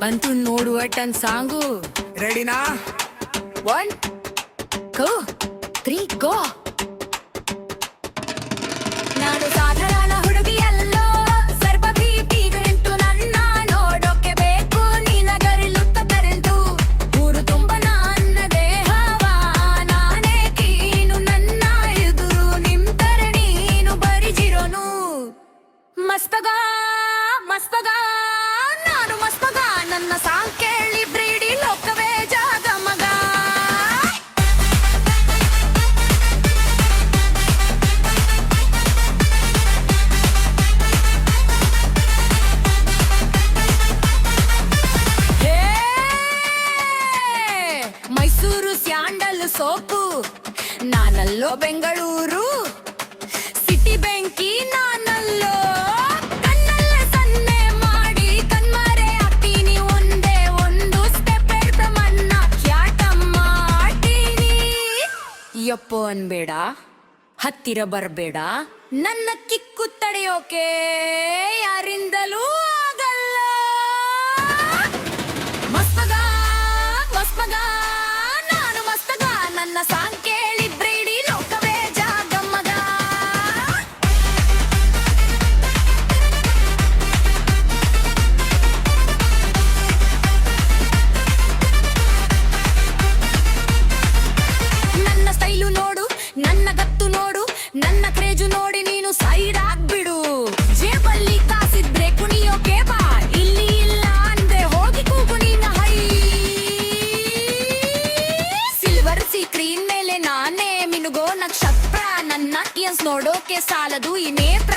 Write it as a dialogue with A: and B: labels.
A: ಅಂತೂ ನೋಡುವ ton song.
B: ರೆಡಿನಾ?
A: 1 2 3 ಗೋ. ನಾನು ಸಾಧಾರಣ ಹುಡುಗಿಯಲ್ಲೋ, ಸರ್ವ ಬೀದಿಗಂಟು ನನ್ನ ನೋಡೋಕೆ ಬೇಕು ನಿನಗರಿಲುತ್ತ ಕರೆಂಟು. ಊರು ತುಂಬ ನನ್ನ ದೇಹವ ನಾನೇ ಕೀನು, ನನ್ನ ಎದುರು ನಿಂತರ ನೀನು ಬರಿಜಿರೋನು. ಮಸ್ತಗ ಮಸ್ತಗ ನಾನು ಮಸ್ತಗ, ನನ್ನ ಸಾಂಗ್ ಕೇಳಿ ಬ್ರೀಡಿ ಲೋಕವೇ ಜಾಗ ಮಗ. ಹೇ ಮೈಸೂರು ಸ್ಯಾಂಡಲ್ ಸೋಪು, ನಾನಲ್ಲೋ ಬೆಂಗಳೂರು ಸಿಟಿ ಬೆಂಕಿ ನಾನಲ್ಲೋ. ಕಣ್ಣಲ್ಲೇ ಸನ್ನೆ ಮಾಡಿ ಕಣ್ಮರೆ ಹಾಕ್ತೀನಿ, ಒಂದೇ ಒಂದು ಸ್ಟೆಪ್ ಮನ್ನ ಕ್ಯಾಟ ಮಾಡ್ತೀನಿ. ಯಪ್ಪೋ ಅನ್ಬೇಡ, ಹತ್ತಿರ ಬರ್ಬೇಡ, ನನ್ನ ಕಿಕ್ಕು ತಡೆಯೋಕೆ ಯಾರಿಂದಲೂ ಆಗಲ್ಲ. ಮಸ್ತಗ ಮಸ್ತಗ ನಾನು ಮಸ್ತಗ, ನನ್ನ ಸಾಂಗ್ ಕೇಳಿ ಬ್ರೀಡಿ ಲೋಕವೇ ಜಾಗ ಮಗ. ನನ್ನ ಸ್ಟೈಲು ನೋಡು, ನನ್ನ ಗತ್ತು ನೋಡು, ನನ್ನ ಕ್ರೇಜು ನೋಡಿ ನೀನು ಸೈಡ್ ಆಗ್ಬಿಡು. ಜೇಬಲ್ಲಿ ಕಾಸಿದ್ರೆ ಕುಣಿಯೋಕೆ ಬಾ, ಇಲ್ಲಿ ಇಲ್ಲ ಅಂದ್ರೆ ಹೋಗಿ ಕೂಗು ನೀನು ಹೈ. ಸಿಲ್ವರ್ ಸ್ಕ್ರೀನ್ ಮೇಲೆ ನಾನೇ ಮಿನುಗೋ ನಕ್ಷತ್ರ, ನನ್ನ ಇಯರ್ಸ್ ನೋಡೋಕೆ ಸಾಲದು ಈ ನೇತ್ರ.